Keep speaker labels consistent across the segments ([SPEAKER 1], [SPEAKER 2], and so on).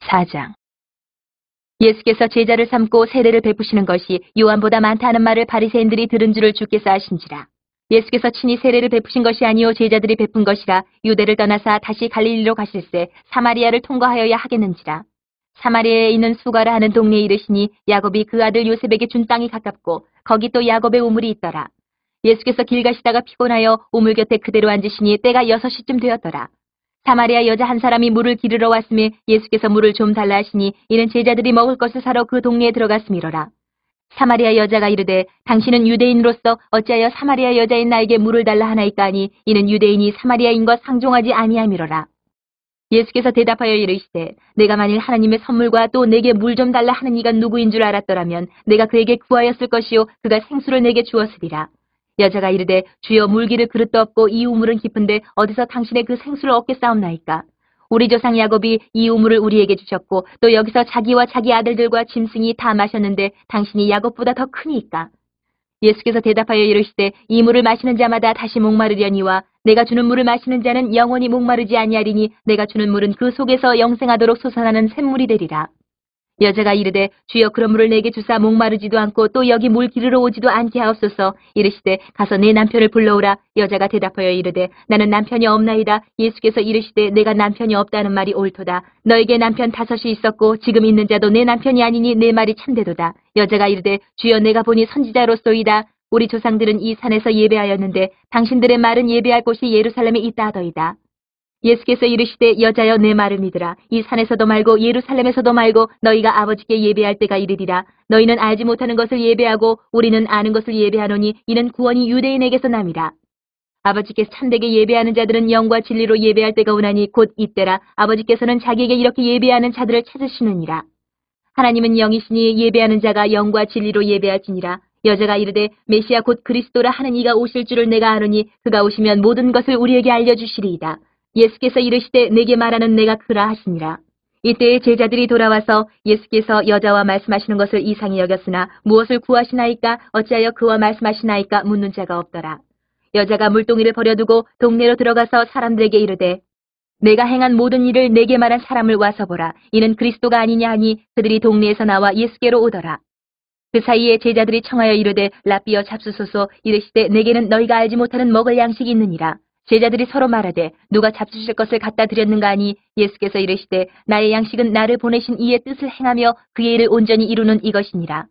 [SPEAKER 1] 4장. 예수께서 제자를 삼고 세례를 베푸시는 것이 요한보다 많다는 말을 바리새인들이 들은 줄을 주께서 아신지라. 예수께서 친히 세례를 베푸신 것이 아니요 제자들이 베푼 것이라. 유대를 떠나사 다시 갈릴리로 가실새 사마리아를 통과하여야 하겠는지라. 사마리아에 있는 수가라 하는 동네에 이르시니 야곱이 그 아들 요셉에게 준 땅이 가깝고 거기 또 야곱의 우물이 있더라. 예수께서 길 가시다가 피곤하여 우물 곁에 그대로 앉으시니 때가 6시쯤 되었더라. 사마리아 여자 한 사람이 물을 기르러 왔음에 예수께서 물을 좀 달라 하시니 이는 제자들이 먹을 것을 사러 그 동네에 들어갔음이로라. 사마리아 여자가 이르되 당신은 유대인으로서 어찌하여 사마리아 여자인 나에게 물을 달라 하나이까 하니 이는 유대인이 사마리아인과 상종하지 아니함이로라. 예수께서 대답하여 이르시되 내가 만일 하나님의 선물과 또 내게 물 좀 달라 하는 이가 누구인 줄 알았더라면 내가 그에게 구하였을 것이요 그가 생수를 내게 주었으리라. 여자가 이르되 주여 물기를 그릇도 없고 이 우물은 깊은데 어디서 당신의 그 생수를 얻겠사옵나이까. 우리 조상 야곱이 이 우물을 우리에게 주셨고 또 여기서 자기와 자기 아들들과 짐승이 다 마셨는데 당신이 야곱보다 더 크니까. 예수께서 대답하여 이르시되 이 물을 마시는 자마다 다시 목마르려니와 내가 주는 물을 마시는 자는 영원히 목마르지 아니하리니 내가 주는 물은 그 속에서 영생하도록 솟아나는 샘물이 되리라. 여자가 이르되 주여 그런 물을 내게 주사 목마르지도 않고 또 여기 물 기르러 오지도 않게 하옵소서. 이르시되 가서 내 남편을 불러오라. 여자가 대답하여 이르되 나는 남편이 없나이다. 예수께서 이르시되 내가 남편이 없다는 말이 옳도다. 너에게 남편 5이 있었고 지금 있는 자도 내 남편이 아니니 내 말이 참되도다. 여자가 이르되 주여 내가 보니 선지자로소이다. 우리 조상들은 이 산에서 예배하였는데 당신들의 말은 예배할 곳이 예루살렘에 있다 하더이다. 예수께서 이르시되 여자여 내 말을 믿으라. 이 산에서도 말고 예루살렘에서도 말고 너희가 아버지께 예배할 때가 이르리라. 너희는 알지 못하는 것을 예배하고 우리는 아는 것을 예배하노니 이는 구원이 유대인에게서 남이라. 아버지께서 참되게 예배하는 자들은 영과 진리로 예배할 때가 오나니 곧 이때라. 아버지께서는 자기에게 이렇게 예배하는 자들을 찾으시느니라. 하나님은 영이시니 예배하는 자가 영과 진리로 예배할지니라. 여자가 이르되 메시아 곧 그리스도라 하는 이가 오실 줄을 내가 아노니 그가 오시면 모든 것을 우리에게 알려주시리이다. 예수께서 이르시되 내게 말하는 내가 그라 하시니라. 이때에 제자들이 돌아와서 예수께서 여자와 말씀하시는 것을 이상히 여겼으나 무엇을 구하시나이까 어찌하여 그와 말씀하시나이까 묻는 자가 없더라. 여자가 물동이를 버려두고 동네로 들어가서 사람들에게 이르되 내가 행한 모든 일을 내게 말한 사람을 와서 보라. 이는 그리스도가 아니냐 하니 그들이 동네에서 나와 예수께로 오더라. 그 사이에 제자들이 청하여 이르되 랍비여 잡수소서. 이르시되 내게는 너희가 알지 못하는 먹을 양식이 있느니라. 제자들이 서로 말하되 누가 잡수실 것을 갖다 드렸는가 하니 예수께서 이르시되 나의 양식은 나를 보내신 이의 뜻을 행하며 그의 일을 온전히 이루는 이것이니라.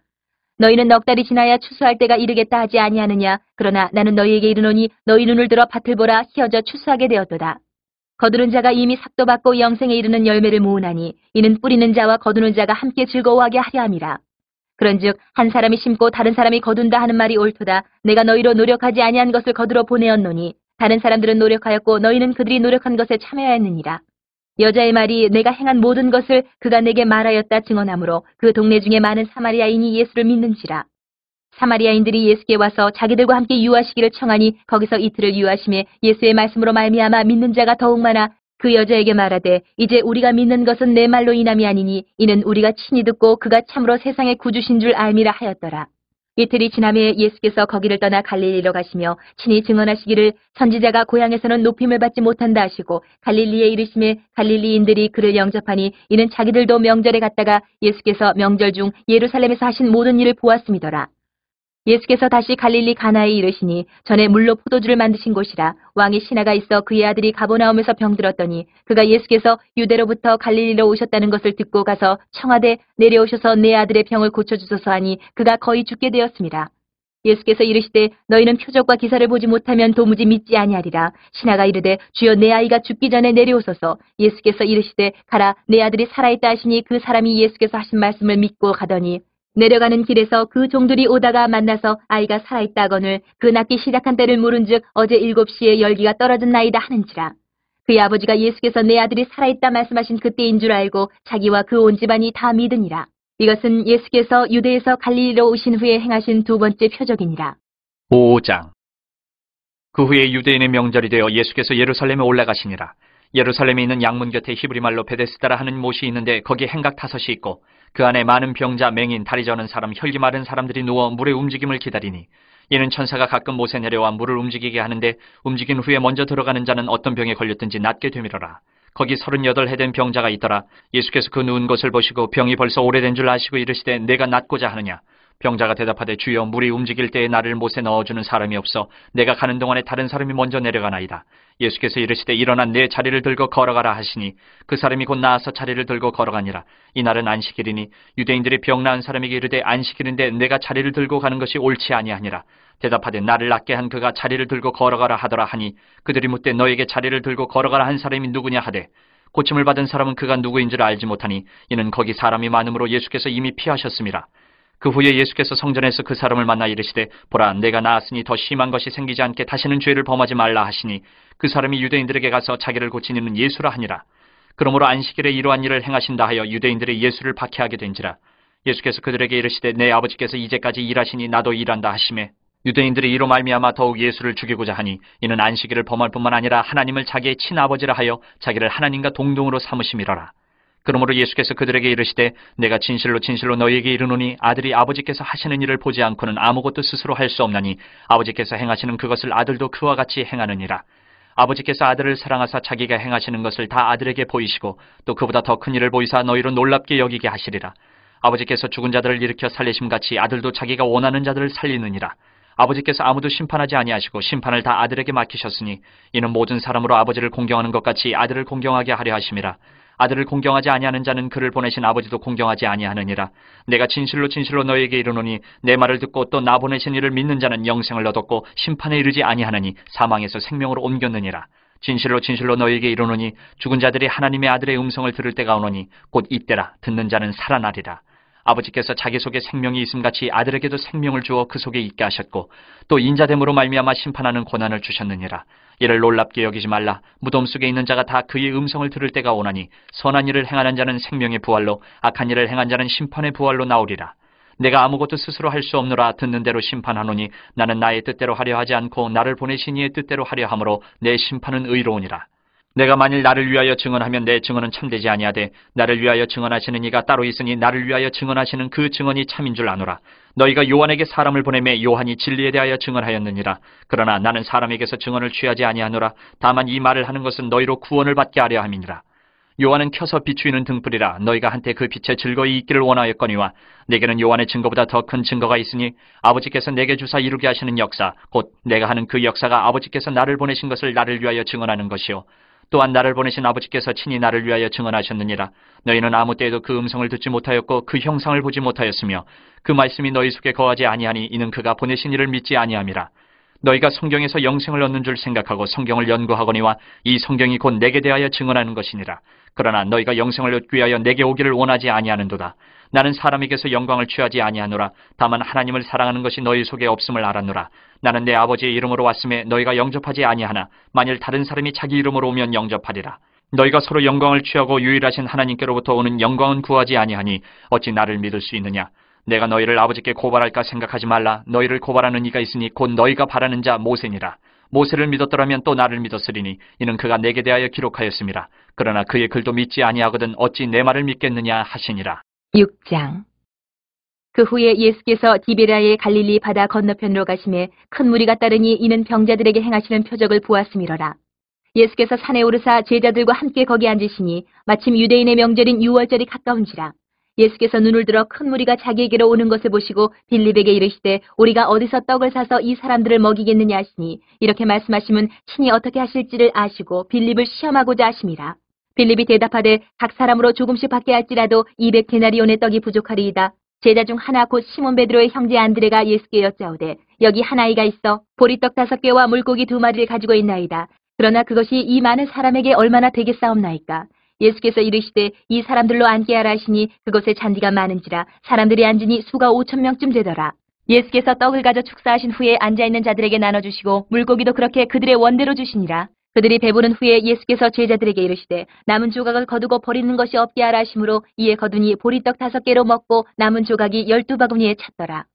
[SPEAKER 1] 너희는 넉 달이 지나야 추수할 때가 이르겠다 하지 아니하느냐. 그러나 나는 너희에게 이르노니 너희 눈을 들어 밭을 보라. 희어져 추수하게 되었도다. 거두는 자가 이미 삭도 받고 영생에 이르는 열매를 모으나니 이는 뿌리는 자와 거두는 자가 함께 즐거워하게 하려 함이라. 그런즉 한 사람이 심고 다른 사람이 거둔다 하는 말이 옳도다. 내가 너희로 노력하지 아니한 것을 거두러 보내었노니 다른 사람들은 노력하였고 너희는 그들이 노력한 것에 참여하였느니라. 여자의 말이 내가 행한 모든 것을 그가 내게 말하였다 증언하므로 그 동네 중에 많은 사마리아인이 예수를 믿는지라. 사마리아인들이 예수께 와서 자기들과 함께 유하시기를 청하니 거기서 이틀을 유하심에 예수의 말씀으로 말미암아 믿는 자가 더욱 많아 그 여자에게 말하되 이제 우리가 믿는 것은 내 말로 인함이 아니니 이는 우리가 친히 듣고 그가 참으로 세상의 구주신 줄 알미라 하였더라. 이틀이 지남에 예수께서 거기를 떠나 갈릴리로 가시며 친히 증언하시기를 선지자가 고향에서는 높임을 받지 못한다 하시고 갈릴리에 이르심에 갈릴리인들이 그를 영접하니 이는 자기들도 명절에 갔다가 예수께서 명절 중 예루살렘에서 하신 모든 일을 보았음이더라. 예수께서 다시 갈릴리 가나에 이르시니 전에 물로 포도주를 만드신 곳이라. 왕의 신하가 있어 그의 아들이 가버나움에서 병들었더니 그가 예수께서 유대로부터 갈릴리로 오셨다는 것을 듣고 가서 청하되 내려오셔서 내 아들의 병을 고쳐주소서 하니 그가 거의 죽게 되었습니다. 예수께서 이르시되 너희는 표적과 기사를 보지 못하면 도무지 믿지 아니하리라. 신하가 이르되 주여 내 아이가 죽기 전에 내려오소서. 예수께서 이르시되 가라 내 아들이 살아있다 하시니 그 사람이 예수께서 하신 말씀을 믿고 가더니 내려가는 길에서 그 종들이 오다가 만나서 아이가 살아있다 하거늘 그 낳기 시작한 때를 물은즉 어제 7시에 열기가 떨어졌나이다 하는지라. 그의 아버지가 예수께서 내 아들이 살아있다 말씀하신 그때인 줄 알고 자기와 그 온 집안이 다 믿으니라. 이것은 예수께서 유대에서 갈릴리로 오신 후에 행하신 두 번째 표적이니라.
[SPEAKER 2] 5장. 그 후에 유대인의 명절이 되어 예수께서 예루살렘에 올라가시니라. 예루살렘에 있는 양문 곁에 히브리말로 베데스다라 하는 못이 있는데 거기 행각 5이 있고 그 안에 많은 병자, 맹인, 다리 저는 사람, 혈기 마른 사람들이 누워 물의 움직임을 기다리니 이는 천사가 가끔 못에 내려와 물을 움직이게 하는데 움직인 후에 먼저 들어가는 자는 어떤 병에 걸렸든지 낫게 되미러라. 거기 38해 된 병자가 있더라. 예수께서 그 누운 것을 보시고 병이 벌써 오래된 줄 아시고 이르시되 내가 낫고자 하느냐. 병자가 대답하되 주여 물이 움직일 때에 나를 못에 넣어주는 사람이 없어 내가 가는 동안에 다른 사람이 먼저 내려가나이다. 예수께서 이르시되 일어나 내 자리를 들고 걸어가라 하시니 그 사람이 곧 나아서 자리를 들고 걸어가니라. 이날은 안식일이니 유대인들이 병 나은 사람에게 이르되 안식일인데 내가 자리를 들고 가는 것이 옳지 아니하니라. 대답하되 나를 낫게 한 그가 자리를 들고 걸어가라 하더라 하니 그들이 묻되 너에게 자리를 들고 걸어가라 한 사람이 누구냐 하되 고침을 받은 사람은 그가 누구인 줄 알지 못하니 이는 거기 사람이 많음으로 예수께서 이미 피하셨음이라. 그 후에 예수께서 성전에서 그 사람을 만나 이르시되 보라 내가 나았으니 더 심한 것이 생기지 않게 다시는 죄를 범하지 말라 하시니 그 사람이 유대인들에게 가서 자기를 고친 이는 예수라 하니라. 그러므로 안식일에 이러한 일을 행하신다 하여 유대인들이 예수를 박해하게 된지라. 예수께서 그들에게 이르시되 내 아버지께서 이제까지 일하시니 나도 일한다 하시매 유대인들이 이로 말미암아 더욱 예수를 죽이고자 하니 이는 안식일을 범할 뿐만 아니라 하나님을 자기의 친아버지라 하여 자기를 하나님과 동등으로 삼으심이로라. 그러므로 예수께서 그들에게 이르시되 내가 진실로 진실로 너희에게 이르노니 아들이 아버지께서 하시는 일을 보지 않고는 아무것도 스스로 할 수 없나니 아버지께서 행하시는 그것을 아들도 그와 같이 행하느니라. 아버지께서 아들을 사랑하사 자기가 행하시는 것을 다 아들에게 보이시고 또 그보다 더 큰 일을 보이사 너희로 놀랍게 여기게 하시리라. 아버지께서 죽은 자들을 일으켜 살리심같이 아들도 자기가 원하는 자들을 살리느니라. 아버지께서 아무도 심판하지 아니하시고 심판을 다 아들에게 맡기셨으니 이는 모든 사람으로 아버지를 공경하는 것 같이 아들을 공경하게 하려 하심이라. 아들을 공경하지 아니하는 자는 그를 보내신 아버지도 공경하지 아니하느니라. 내가 진실로 진실로 너희에게 이르노니 내 말을 듣고 또 나 보내신 이를 믿는 자는 영생을 얻었고 심판에 이르지 아니하느니 사망에서 생명으로 옮겼느니라. 진실로 진실로 너희에게 이르노니 죽은 자들이 하나님의 아들의 음성을 들을 때가 오노니 곧 이때라. 듣는 자는 살아나리라. 아버지께서 자기 속에 생명이 있음같이 아들에게도 생명을 주어 그 속에 있게 하셨고 또 인자됨으로 말미암아 심판하는 권한을 주셨느니라. 이를 놀랍게 여기지 말라. 무덤 속에 있는 자가 다 그의 음성을 들을 때가 오나니 선한 일을 행하는 자는 생명의 부활로 악한 일을 행한 자는 심판의 부활로 나오리라. 내가 아무것도 스스로 할 수 없노라. 듣는 대로 심판하노니 나는 나의 뜻대로 하려 하지 않고 나를 보내신 이의 뜻대로 하려 함으로 내 심판은 의로우니라. 내가 만일 나를 위하여 증언하면 내 증언은 참되지 아니하되 나를 위하여 증언하시는 이가 따로 있으니 나를 위하여 증언하시는 그 증언이 참인 줄 아노라. 너희가 요한에게 사람을 보내매 요한이 진리에 대하여 증언하였느니라. 그러나 나는 사람에게서 증언을 취하지 아니하노라. 다만 이 말을 하는 것은 너희로 구원을 받게 하려 함이니라. 요한은 켜서 비추이는 등불이라. 너희가 한때 그 빛에 즐거이 있기를 원하였거니와 내게는 요한의 증거보다 더 큰 증거가 있으니 아버지께서 내게 주사 이루게 하시는 역사 곧 내가 하는 그 역사가 아버지께서 나를 보내신 것을 나를 위하여 증언하는 것이요 또한 나를 보내신 아버지께서 친히 나를 위하여 증언하셨느니라. 너희는 아무 때에도 그 음성을 듣지 못하였고 그 형상을 보지 못하였으며 그 말씀이 너희 속에 거하지 아니하니 이는 그가 보내신 이를 믿지 아니함이라. 너희가 성경에서 영생을 얻는 줄 생각하고 성경을 연구하거니와 이 성경이 곧 내게 대하여 증언하는 것이니라. 그러나 너희가 영생을 얻기 위하여 내게 오기를 원하지 아니하는도다. 나는 사람에게서 영광을 취하지 아니하노라. 다만 하나님을 사랑하는 것이 너희 속에 없음을 알았노라. 나는 내 아버지의 이름으로 왔음에 너희가 영접하지 아니하나 만일 다른 사람이 자기 이름으로 오면 영접하리라. 너희가 서로 영광을 취하고 유일하신 하나님께로부터 오는 영광은 구하지 아니하니 어찌 나를 믿을 수 있느냐. 내가 너희를 아버지께 고발할까 생각하지 말라. 너희를 고발하는 이가 있으니 곧 너희가 바라는 자 모세니라. 모세를 믿었더라면 또 나를 믿었으리니 이는 그가 내게 대하여 기록하였음이라. 그러나 그의 글도 믿지 아니하거든 어찌 내 말을 믿겠느냐 하시니라.
[SPEAKER 1] 6장. 그 후에 예수께서 디베라의 갈릴리 바다 건너편으로 가심에 큰 무리가 따르니 이는 병자들에게 행하시는 표적을 보았음이로라. 예수께서 산에 오르사 제자들과 함께 거기 앉으시니 마침 유대인의 명절인 유월절이 가까운지라. 예수께서 눈을 들어 큰 무리가 자기에게로 오는 것을 보시고 빌립에게 이르시되 우리가 어디서 떡을 사서 이 사람들을 먹이겠느냐 하시니 이렇게 말씀하시면 친히 어떻게 하실지를 아시고 빌립을 시험하고자 하심이라. 빌립이 대답하되 각 사람으로 조금씩 받게 할지라도 200데나리온의 떡이 부족하리이다. 제자 중 하나 곧 시몬 베드로의 형제 안드레가 예수께 여짜오되 여기 한 아이가 있어 보리떡 5개와 물고기 2마리를 가지고 있나이다. 그러나 그것이 이 많은 사람에게 얼마나 되겠사옵나이까. 예수께서 이르시되 이 사람들로 앉게 하라 하시니 그곳에 잔디가 많은지라 사람들이 앉으니 수가 5,000명쯤 되더라. 예수께서 떡을 가져 축사하신 후에 앉아있는 자들에게 나눠주시고 물고기도 그렇게 그들의 원대로 주시니라. 그들이 배부른 후에 예수께서 제자들에게 이르시되 남은 조각을 거두고 버리는 것이 없게 하라 하심으로 이에 거두니 보리떡 5개로 먹고 남은 조각이 12바구니에 찼더라.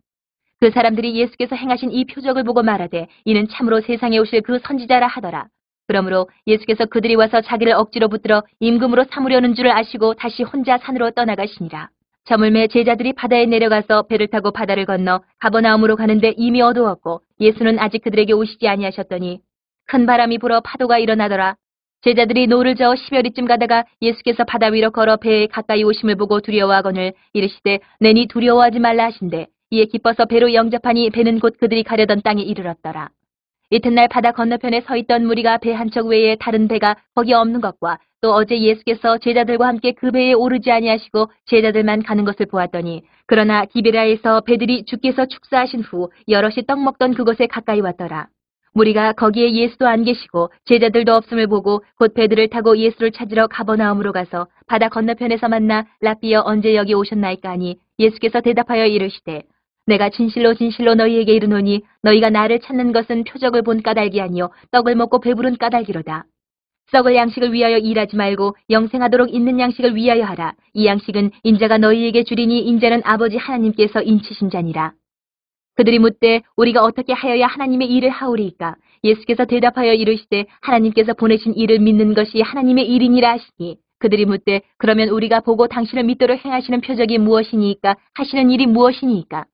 [SPEAKER 1] 그 사람들이 예수께서 행하신 이 표적을 보고 말하되 이는 참으로 세상에 오실 그 선지자라 하더라. 그러므로 예수께서 그들이 와서 자기를 억지로 붙들어 임금으로 삼으려는 줄을 아시고 다시 혼자 산으로 떠나가시니라. 저물매 제자들이 바다에 내려가서 배를 타고 바다를 건너 가버나움으로 가는데 이미 어두웠고 예수는 아직 그들에게 오시지 아니하셨더니 큰 바람이 불어 파도가 일어나더라. 제자들이 노를 저어 10여리쯤 가다가 예수께서 바다 위로 걸어 배에 가까이 오심을 보고 두려워하거늘 이르시되 내니 두려워하지 말라 하신대 이에 기뻐서 배로 영접하니 배는 곧 그들이 가려던 땅에 이르렀더라. 이튿날 바다 건너편에 서 있던 무리가 배 한 척 외에 다른 배가 거기 없는 것과 또 어제 예수께서 제자들과 함께 그 배에 오르지 아니하시고 제자들만 가는 것을 보았더니 그러나 기베라에서 배들이 주께서 축사하신 후 여럿이 떡 먹던 그곳에 가까이 왔더라. 무리가 거기에 예수도 안 계시고 제자들도 없음을 보고 곧 배들을 타고 예수를 찾으러 가버나움으로 가서 바다 건너편에서 만나 랍비여 언제 여기 오셨나이까 하니 예수께서 대답하여 이르시되 내가 진실로 진실로 너희에게 이르노니 너희가 나를 찾는 것은 표적을 본 까닭이 아니요 떡을 먹고 배부른 까닭이로다. 썩을 양식을 위하여 일하지 말고 영생하도록 있는 양식을 위하여 하라. 이 양식은 인자가 너희에게 주리니 인자는 아버지 하나님께서 인치신 자니라. 그들이 묻되 우리가 어떻게 하여야 하나님의 일을 하오리이까? 예수께서 대답하여 이르시되 하나님께서 보내신 일을 믿는 것이 하나님의 일이니라 하시니 그들이 묻되 그러면 우리가 보고 당신을 믿도록 행하시는 표적이 무엇이니이까? 하시는 일이 무엇이니이까?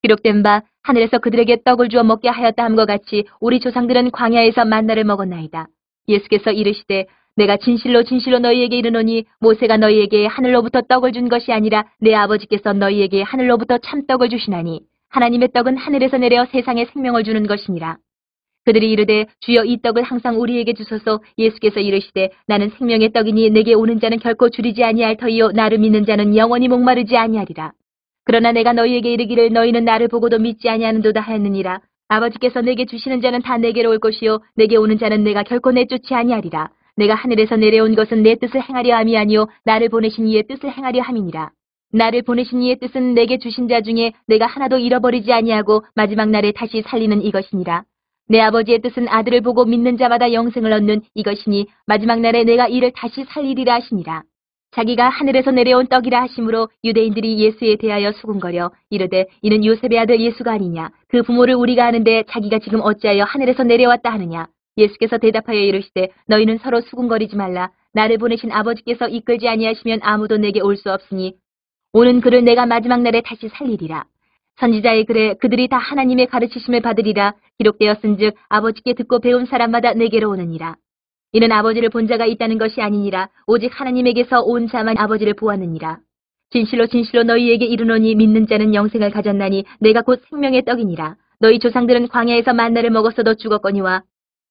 [SPEAKER 1] 기록된 바 하늘에서 그들에게 떡을 주어 먹게 하였다 함과 같이 우리 조상들은 광야에서 만나를 먹었나이다. 예수께서 이르시되 내가 진실로 진실로 너희에게 이르노니 모세가 너희에게 하늘로부터 떡을 준 것이 아니라 내 아버지께서 너희에게 하늘로부터 참떡을 주시나니 하나님의 떡은 하늘에서 내려 세상에 생명을 주는 것이니라. 그들이 이르되 주여 이 떡을 항상 우리에게 주소서. 예수께서 이르시되 나는 생명의 떡이니 내게 오는 자는 결코 줄이지 아니할 터이요 나를 믿는 자는 영원히 목마르지 아니하리라. 그러나 내가 너희에게 이르기를 너희는 나를 보고도 믿지 아니하는도다 하였느니라. 아버지께서 내게 주시는 자는 다 내게로 올 것이요 내게 오는 자는 내가 결코 내쫓지 아니하리라. 내가 하늘에서 내려온 것은 내 뜻을 행하려 함이 아니요 나를 보내신 이의 뜻을 행하려 함이니라. 나를 보내신 이의 뜻은 내게 주신 자 중에 내가 하나도 잃어버리지 아니하고 마지막 날에 다시 살리는 이것이니라. 내 아버지의 뜻은 아들을 보고 믿는 자마다 영생을 얻는 이것이니 마지막 날에 내가 이를 다시 살리리라 하시니라. 자기가 하늘에서 내려온 떡이라 하심으로 유대인들이 예수에 대하여 수군거려 이르되 이는 요셉의 아들 예수가 아니냐. 그 부모를 우리가 아는데 자기가 지금 어찌하여 하늘에서 내려왔다 하느냐. 예수께서 대답하여 이르시되 너희는 서로 수군거리지 말라. 나를 보내신 아버지께서 이끌지 아니하시면 아무도 내게 올 수 없으니 오는 그를 내가 마지막 날에 다시 살리리라. 선지자의 글에 그들이 다 하나님의 가르치심을 받으리라. 기록되었은즉 아버지께 듣고 배운 사람마다 내게로 오느니라. 이는 아버지를 본 자가 있다는 것이 아니니라. 오직 하나님에게서 온 자만 아버지를 보았느니라. 진실로 진실로 너희에게 이르노니 믿는 자는 영생을 가졌나니 내가 곧 생명의 떡이니라. 너희 조상들은 광야에서 만나를 먹었어도 죽었거니와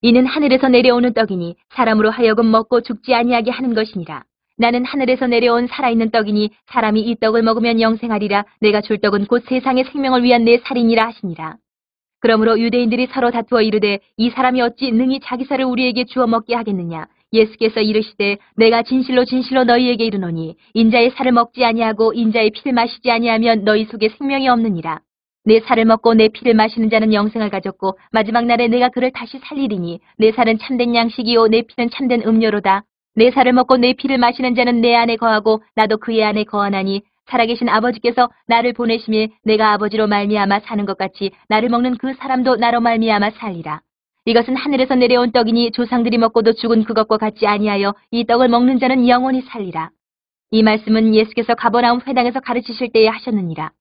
[SPEAKER 1] 이는 하늘에서 내려오는 떡이니 사람으로 하여금 먹고 죽지 아니하게 하는 것이니라. 나는 하늘에서 내려온 살아있는 떡이니 사람이 이 떡을 먹으면 영생하리라. 내가 줄 떡은 곧 세상의 생명을 위한 내 살이니라 하시니라. 그러므로 유대인들이 서로 다투어 이르되 이 사람이 어찌 능히 자기 살을 우리에게 주어 먹게 하겠느냐. 예수께서 이르시되 내가 진실로 진실로 너희에게 이르노니 인자의 살을 먹지 아니하고 인자의 피를 마시지 아니하면 너희 속에 생명이 없느니라. 내 살을 먹고 내 피를 마시는 자는 영생을 가졌고 마지막 날에 내가 그를 다시 살리리니 내 살은 참된 양식이요 내 피는 참된 음료로다. 내 살을 먹고 내 피를 마시는 자는 내 안에 거하고 나도 그의 안에 거하나니 살아계신 아버지께서 나를 보내심에 내가 아버지로 말미암아 사는 것 같이 나를 먹는 그 사람도 나로 말미암아 살리라. 이것은 하늘에서 내려온 떡이니 조상들이 먹고도 죽은 그것과 같지 아니하여 이 떡을 먹는 자는 영원히 살리라. 이 말씀은 예수께서 가버나움 회당에서 가르치실 때에 하셨느니라.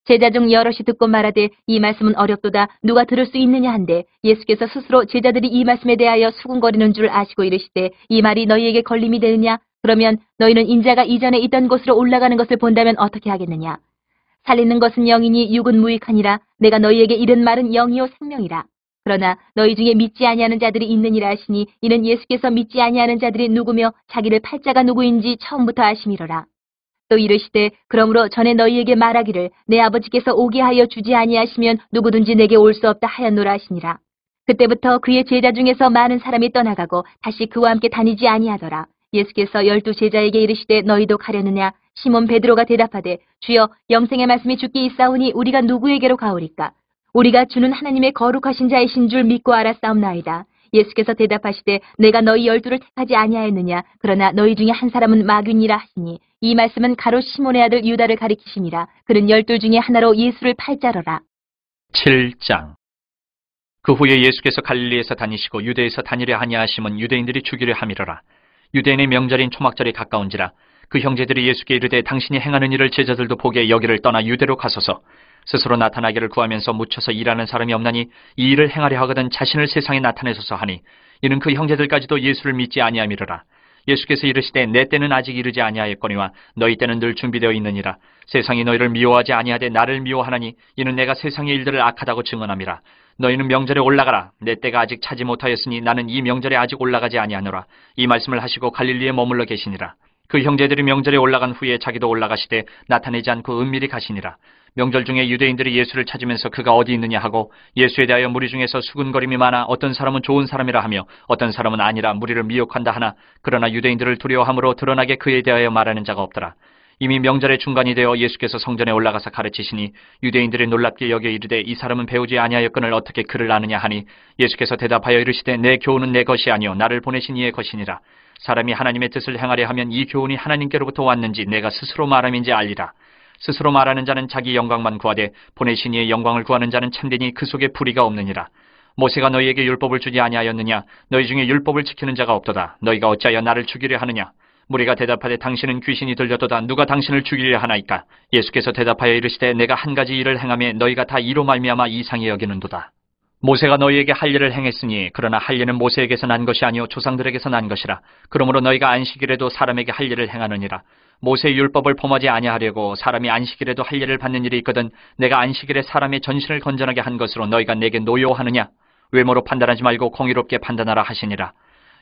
[SPEAKER 1] 제자 중 여럿이 듣고 말하되 이 말씀은 어렵도다. 누가 들을 수 있느냐 한데 예수께서 스스로 제자들이 이 말씀에 대하여 수군거리는 줄 아시고 이르시되 이 말이 너희에게 걸림이 되느냐? 그러면 너희는 인자가 이전에 있던 곳으로 올라가는 것을 본다면 어떻게 하겠느냐? 살리는 것은 영이니 육은 무익하니라. 내가 너희에게 이른 말은 영이요 생명이라. 그러나 너희 중에 믿지 아니하는 자들이 있느니라 하시니 이는 예수께서 믿지 아니하는 자들이 누구며 자기를 팔 자가 누구인지 처음부터 아심이로라. 또 이르시되 그러므로 전에 너희에게 말하기를 내 아버지께서 오게 하여 주지 아니하시면 누구든지 내게 올 수 없다 하였노라 하시니라. 그때부터 그의 제자 중에서 많은 사람이 떠나가고 다시 그와 함께 다니지 아니하더라. 예수께서 12 제자에게 이르시되 너희도 가려느냐? 시몬 베드로가 대답하되 주여 영생의 말씀이 주께 있사오니 우리가 누구에게로 가오리까? 우리가 주는 하나님의 거룩하신 자이신 줄 믿고 알았사옵나이다. 예수께서 대답하시되 내가 너희 12를 택하지 아니하였느냐? 그러나 너희 중에 한 사람은 마귀니라 하시니 이 말씀은 가롯 시몬의 아들 유다를 가리키심이라. 그는 12 중에 하나로 예수를 팔자러라.
[SPEAKER 2] 7장. 그 후에 예수께서 갈릴리에서 다니시고 유대에서 다니려 하냐하심은 유대인들이 주기를 함이로라. 유대인의 명절인 초막절이 가까운지라 그 형제들이 예수께 이르되 당신이 행하는 일을 제자들도 보게 여기를 떠나 유대로 가소서. 스스로 나타나기를 구하면서 묻혀서 일하는 사람이 없나니 이 일을 행하려 하거든 자신을 세상에 나타내소서 하니 이는 그 형제들까지도 예수를 믿지 아니함이로라. 예수께서 이르시되 내 때는 아직 이르지 아니하였거니와 너희 때는 늘 준비되어 있느니라. 세상이 너희를 미워하지 아니하되 나를 미워하나니 이는 내가 세상의 일들을 악하다고 증언함이라. 너희는 명절에 올라가라. 내 때가 아직 차지 못하였으니 나는 이 명절에 아직 올라가지 아니하노라. 이 말씀을 하시고 갈릴리에 머물러 계시니라. 그 형제들이 명절에 올라간 후에 자기도 올라가시되 나타내지 않고 은밀히 가시니라. 명절 중에 유대인들이 예수를 찾으면서 그가 어디 있느냐 하고 예수에 대하여 무리 중에서 수군거림이 많아 어떤 사람은 좋은 사람이라 하며 어떤 사람은 아니라 무리를 미혹한다 하나 그러나 유대인들을 두려워함으로 드러나게 그에 대하여 말하는 자가 없더라. 이미 명절의 중간이 되어 예수께서 성전에 올라가서 가르치시니 유대인들이 놀랍게 여겨 이르되 이 사람은 배우지 아니하였거늘 어떻게 그를 아느냐 하니 예수께서 대답하여 이르시되 내 교훈은 내 것이 아니요 나를 보내신 이의 것이니라. 사람이 하나님의 뜻을 행하려 하면 이 교훈이 하나님께로부터 왔는지 내가 스스로 말함인지 알리라. 스스로 말하는 자는 자기 영광만 구하되 보내신 이의 영광을 구하는 자는 참되니 그 속에 불의가 없느니라. 모세가 너희에게 율법을 주지 아니하였느냐? 너희 중에 율법을 지키는 자가 없도다. 너희가 어찌하여 나를 죽이려 하느냐? 무리가 대답하되 당신은 귀신이 들렸도다. 누가 당신을 죽이려 하나이까? 예수께서 대답하여 이르시되 내가 한 가지 일을 행하며 너희가 다 이로 말미암아 이상히 여기는도다. 모세가 너희에게 할 일을 행했으니 그러나 할 일은 모세에게서 난 것이 아니요 조상들에게서 난 것이라. 그러므로 너희가 안식일에도 사람에게 할 일을 행하느니라. 모세의 율법을 범하지 아니하려고 사람이 안식일에도 할 일을 받는 일이 있거든 내가 안식일에 사람의 전신을 건전하게 한 것으로 너희가 내게 노여워하느냐? 외모로 판단하지 말고 공의롭게 판단하라 하시니라.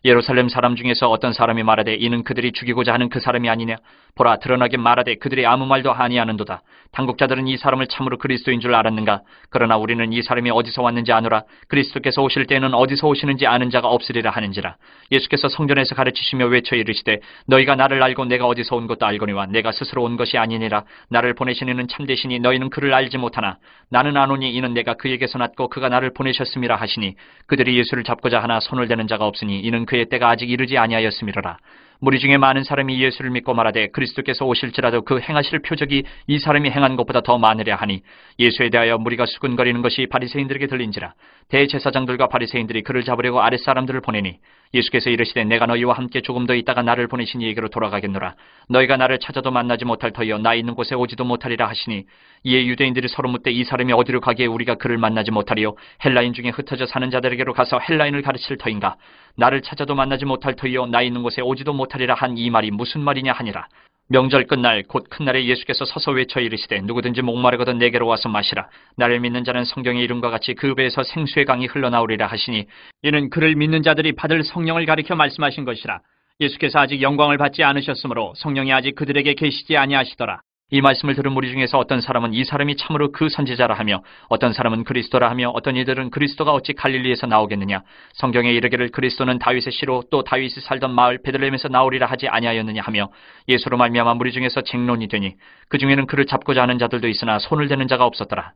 [SPEAKER 2] 예루살렘 사람 중에서 어떤 사람이 말하되 이는 그들이 죽이고자 하는 그 사람이 아니냐? 보라 드러나게 말하되 그들이 아무 말도 아니하는도다. 당국자들은 이 사람을 참으로 그리스도인 줄 알았는가? 그러나 우리는 이 사람이 어디서 왔는지 아노라. 그리스도께서 오실 때에는 어디서 오시는지 아는 자가 없으리라 하는지라. 예수께서 성전에서 가르치시며 외쳐 이르시되 너희가 나를 알고 내가 어디서 온 것도 알거니와 내가 스스로 온 것이 아니니라. 나를 보내신 이는 참되시니 너희는 그를 알지 못하나 나는 아노니 이는 내가 그에게서 났고 그가 나를 보내셨음이라 하시니 그들이 예수를 잡고자 하나 손을 대는 자가 없으니 이는 그의 때가 아직 이르지 아니하였음이로라. 무리 중에 많은 사람이 예수를 믿고 말하되 그리스도께서 오실지라도 그 행하실 표적이 이 사람이 행한 것보다 더 많으랴 하니 예수에 대하여 무리가 수군거리는 것이 바리새인들에게 들린지라. 대제사장들과 바리새인들이 그를 잡으려고 아랫사람들을 보내니 예수께서 이르시되 내가 너희와 함께 조금 더 있다가 나를 보내신 이에게로 돌아가겠노라. 너희가 나를 찾아도 만나지 못할 터이요 나 있는 곳에 오지도 못하리라 하시니 이에 유대인들이 서로 묻되 이 사람이 어디로 가기에 우리가 그를 만나지 못하리요? 헬라인 중에 흩어져 사는 자들에게로 가서 헬라인을 가르칠 터인가? 나를 찾아도 만나지 못할 터이요 나 있는 곳에 오지도 못하리라 한 이 말이 무슨 말이냐 하니라. 명절 끝날 곧 큰 날에 예수께서 서서 외쳐 이르시되 누구든지 목마르거든 내게로 와서 마시라. 나를 믿는 자는 성경의 이름과 같이 그 배에서 생수의 강이 흘러나오리라 하시니 이는 그를 믿는 자들이 받을 성령을 가리켜 말씀하신 것이라. 예수께서 아직 영광을 받지 않으셨으므로 성령이 아직 그들에게 계시지 아니하시더라. 이 말씀을 들은 무리 중에서 어떤 사람은 이 사람이 참으로 그 선지자라 하며 어떤 사람은 그리스도라 하며 어떤 이들은 그리스도가 어찌 갈릴리에서 나오겠느냐? 성경에 이르기를 그리스도는 다윗의 씨로 또 다윗이 살던 마을 베들레헴에서 나오리라 하지 아니하였느냐 하며 예수로 말미암아 무리 중에서 쟁론이 되니 그 중에는 그를 잡고자 하는 자들도 있으나 손을 대는 자가 없었더라.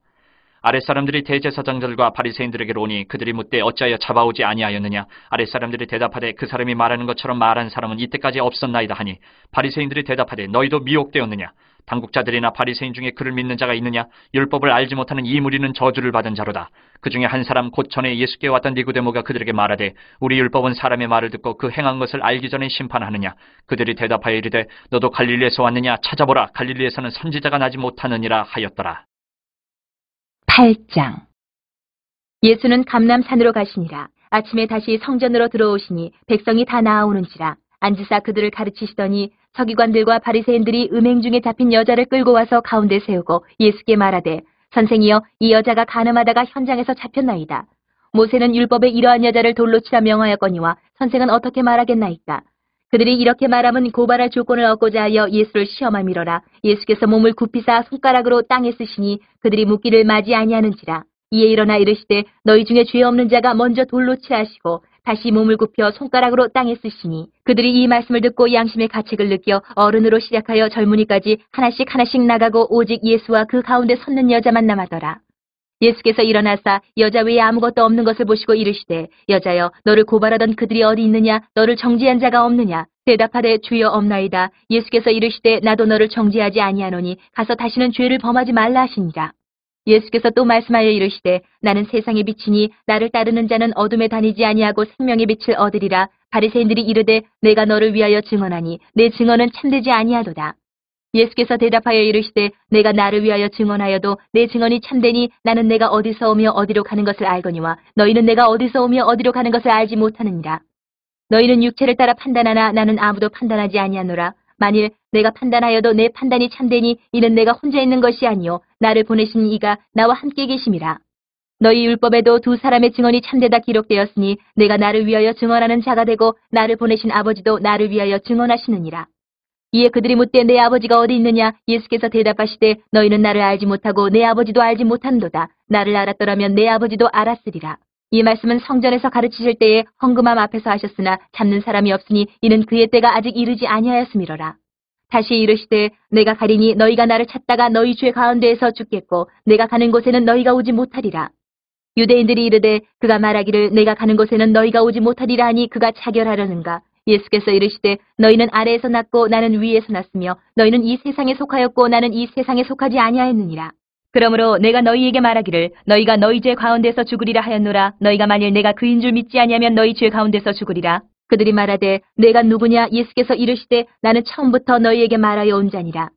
[SPEAKER 2] 아랫사람들이 대제사장들과 바리새인들에게로 오니 그들이 묻되 어찌하여 잡아오지 아니하였느냐? 아랫사람들이 대답하되 그 사람이 말하는 것처럼 말한 사람은 이때까지 없었나이다 하니 바리새인들이 대답하되 너희도 미혹되었느냐? 당국자들이나 바리새인 중에 그를 믿는 자가 있느냐? 율법을 알지 못하는 이 무리는 저주를 받은 자로다. 그 중에 한 사람 곧 전에 예수께 왔던 니고데모가 그들에게 말하되 우리 율법은 사람의 말을 듣고 그 행한 것을 알기 전에 심판하느냐? 그들이 대답하여 이르되 너도 갈릴리에서 왔느냐? 찾아보라. 갈릴리에서는 선지자가 나지 못하느니라 하였더라.
[SPEAKER 1] 8장. 예수는 감람산으로 가시니라. 아침에 다시 성전으로 들어오시니 백성이 다 나아오는지라. 앉으사 그들을 가르치시더니 서기관들과 바리새인들이 음행 중에 잡힌 여자를 끌고 와서 가운데 세우고 예수께 말하되 선생이여 이 여자가 간음하다가 현장에서 잡혔나이다. 모세는 율법에 이러한 여자를 돌로 치라 명하였거니와 선생은 어떻게 말하겠나이까. 그들이 이렇게 말하면 고발할 조건을 얻고자 하여 예수를 시험함이로라. 예수께서 몸을 굽히사 손가락으로 땅에 쓰시니 그들이 묻기를 마지 아니하는지라. 이에 일어나 이르시되 너희 중에 죄 없는 자가 먼저 돌로 치하시고 다시 몸을 굽혀 손가락으로 땅에 쓰시니 그들이 이 말씀을 듣고 양심의 가책을 느껴 어른으로 시작하여 젊은이까지 하나씩 하나씩 나가고 오직 예수와 그 가운데 섰는 여자만 남았더라. 예수께서 일어나사 여자 외에 아무것도 없는 것을 보시고 이르시되 여자여 너를 고발하던 그들이 어디 있느냐? 너를 정죄한 자가 없느냐? 대답하되 주여 없나이다. 예수께서 이르시되 나도 너를 정죄하지 아니하노니 가서 다시는 죄를 범하지 말라 하시니라. 예수께서 또 말씀하여 이르시되 나는 세상의 빛이니 나를 따르는 자는 어둠에 다니지 아니하고 생명의 빛을 얻으리라. 바리새인들이 이르되 내가 너를 위하여 증언하니 내 증언은 참되지 아니하도다. 예수께서 대답하여 이르시되 내가 나를 위하여 증언하여도 내 증언이 참되니 나는 내가 어디서 오며 어디로 가는 것을 알거니와 너희는 내가 어디서 오며 어디로 가는 것을 알지 못하느니라. 너희는 육체를 따라 판단하나 나는 아무도 판단하지 아니하노라. 만일 내가 판단하여도 내 판단이 참되니 이는 내가 혼자 있는 것이 아니요 나를 보내신 이가 나와 함께 계심이라. 너희 율법에도 두 사람의 증언이 참되다 기록되었으니 내가 나를 위하여 증언하는 자가 되고 나를 보내신 아버지도 나를 위하여 증언하시느니라. 이에 그들이 묻되 내 아버지가 어디 있느냐? 예수께서 대답하시되 너희는 나를 알지 못하고 내 아버지도 알지 못하는도다. 나를 알았더라면 내 아버지도 알았으리라. 이 말씀은 성전에서 가르치실 때에 헌금함 앞에서 하셨으나 잡는 사람이 없으니 이는 그의 때가 아직 이르지 아니하였음이로라. 다시 이르시되 내가 가리니 너희가 나를 찾다가 너희 죄 가운데에서 죽겠고 내가 가는 곳에는 너희가 오지 못하리라. 유대인들이 이르되 그가 말하기를 내가 가는 곳에는 너희가 오지 못하리라 하니 그가 자결하려는가. 예수께서 이르시되 너희는 아래에서 났고 나는 위에서 났으며 너희는 이 세상에 속하였고 나는 이 세상에 속하지 아니하였느니라. 그러므로 내가 너희에게 말하기를 너희가 너희 죄 가운데서 죽으리라 하였노라. 너희가 만일 내가 그인 줄 믿지 아니하면 너희 죄 가운데서 죽으리라. 그들이 말하되 내가 누구냐? 예수께서 이르시되 나는 처음부터 너희에게 말하여 온 자니라.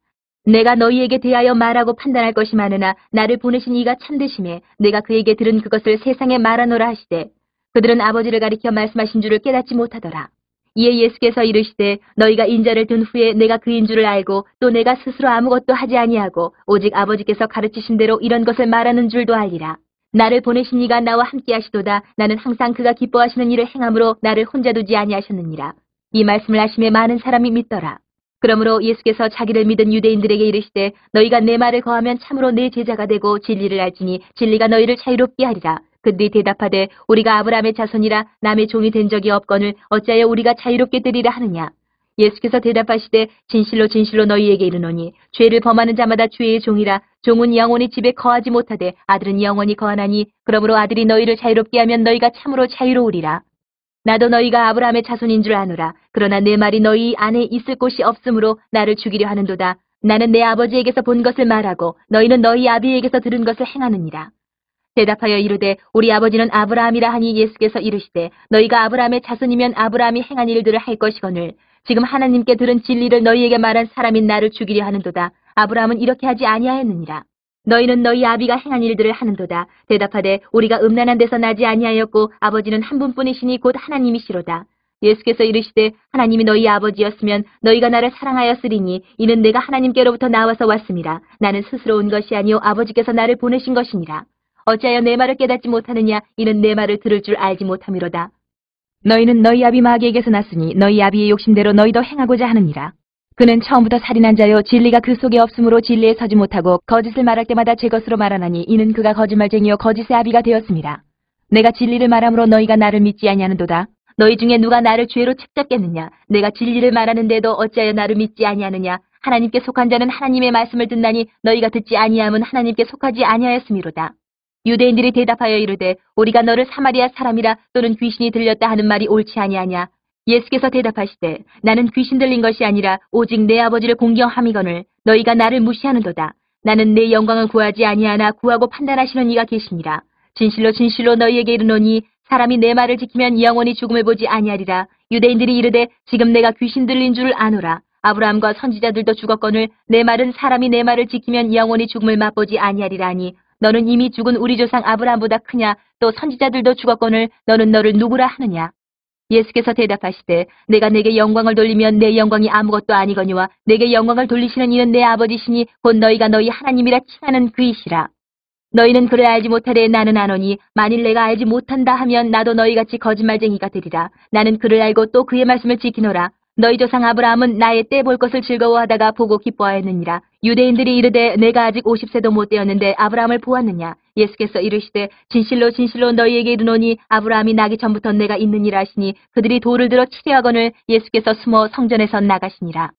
[SPEAKER 1] 내가 너희에게 대하여 말하고 판단할 것이 많으나 나를 보내신 이가 참되심에 내가 그에게 들은 그것을 세상에 말하노라 하시되 그들은 아버지를 가리켜 말씀하신 줄을 깨닫지 못하더라. 이에 예수께서 이르시되 너희가 인자를 둔 후에 내가 그인 줄을 알고 또 내가 스스로 아무것도 하지 아니하고 오직 아버지께서 가르치신 대로 이런 것을 말하는 줄도 알리라. 나를 보내신 이가 나와 함께 하시도다. 나는 항상 그가 기뻐하시는 일을 행함으로 나를 혼자 두지 아니하셨느니라. 이 말씀을 하심에 많은 사람이 믿더라. 그러므로 예수께서 자기를 믿은 유대인들에게 이르시되 너희가 내 말을 거하면 참으로 내 제자가 되고 진리를 알지니 진리가 너희를 자유롭게 하리라. 그들이 대답하되 우리가 아브라함의 자손이라 남의 종이 된 적이 없거늘 어찌하여 우리가 자유롭게 되리라 하느냐. 예수께서 대답하시되 진실로 진실로 너희에게 이르노니 죄를 범하는 자마다 죄의 종이라. 종은 영원히 집에 거하지 못하되 아들은 영원히 거하나니 그러므로 아들이 너희를 자유롭게 하면 너희가 참으로 자유로우리라. 나도 너희가 아브라함의 자손인 줄 아노라. 그러나 내 말이 너희 안에 있을 곳이 없으므로 나를 죽이려 하는도다. 나는 내 아버지에게서 본 것을 말하고 너희는 너희 아비에게서 들은 것을 행하느니라. 대답하여 이르되 우리 아버지는 아브라함이라 하니 예수께서 이르시되 너희가 아브라함의 자손이면 아브라함이 행한 일들을 할 것이거늘 지금 하나님께 들은 진리를 너희에게 말한 사람인 나를 죽이려 하는도다. 아브라함은 이렇게 하지 아니하였느니라. 너희는 너희 아비가 행한 일들을 하는도다. 대답하되 우리가 음란한 데서 나지 아니하였고 아버지는 한 분뿐이시니 곧 하나님이시로다. 예수께서 이르시되 하나님이 너희 아버지였으면 너희가 나를 사랑하였으리니 이는 내가 하나님께로부터 나와서 왔음이라. 나는 스스로 온 것이 아니요 아버지께서 나를 보내신 것이니라. 어찌하여 내 말을 깨닫지 못하느냐? 이는 내 말을 들을 줄 알지 못함이로다. 너희는 너희 아비 마귀에게서 났으니 너희 아비의 욕심대로 너희도 행하고자 하느니라. 그는 처음부터 살인한 자요 진리가 그 속에 없으므로 진리에 서지 못하고 거짓을 말할 때마다 제 것으로 말하나니 이는 그가 거짓말쟁이요 거짓의 아비가 되었습니다. 내가 진리를 말함으로 너희가 나를 믿지 아니하는도다. 너희 중에 누가 나를 죄로 책잡겠느냐? 내가 진리를 말하는데도 어찌하여 나를 믿지 아니하느냐? 하나님께 속한 자는 하나님의 말씀을 듣나니 너희가 듣지 아니함은 하나님께 속하지 아니하였음이로다. 유대인들이 대답하여 이르되 우리가 너를 사마리아 사람이라 또는 귀신이 들렸다 하는 말이 옳지 아니하냐. 예수께서 대답하시되 나는 귀신 들린 것이 아니라 오직 내 아버지를 공경함이거늘 너희가 나를 무시하는도다. 나는 내 영광을 구하지 아니하나 구하고 판단하시는 이가 계시니라. 진실로 진실로 너희에게 이르노니 사람이 내 말을 지키면 영원히 죽음을 보지 아니하리라. 유대인들이 이르되 지금 내가 귀신 들린 줄을 아노라. 아브라함과 선지자들도 죽었거늘 내 말은 사람이 내 말을 지키면 영원히 죽음을 맛보지 아니하리라 하니 너는 이미 죽은 우리 조상 아브라함보다 크냐? 또 선지자들도 죽었거늘 너는 너를 누구라 하느냐? 예수께서 대답하시되 내가 내게 영광을 돌리면 내 영광이 아무것도 아니거니와 내게 영광을 돌리시는 이는 내 아버지시니 곧 너희가 너희 하나님이라 칭하는 그이시라. 너희는 그를 알지 못하되 나는 아노니 만일 내가 알지 못한다 하면 나도 너희같이 거짓말쟁이가 되리라. 나는 그를 알고 또 그의 말씀을 지키노라. 너희 조상 아브라함은 나의 때 볼 것을 즐거워하다가 보고 기뻐하였느니라. 유대인들이 이르되 내가 아직 50세도 못 되었는데 아브라함을 보았느냐. 예수께서 이르시되 진실로 진실로 너희에게 이르노니 아브라함이 나기 전부터 내가 있느니라 하시니 그들이 돌을 들어 치려하거늘 예수께서 숨어 성전에서 나가시니라.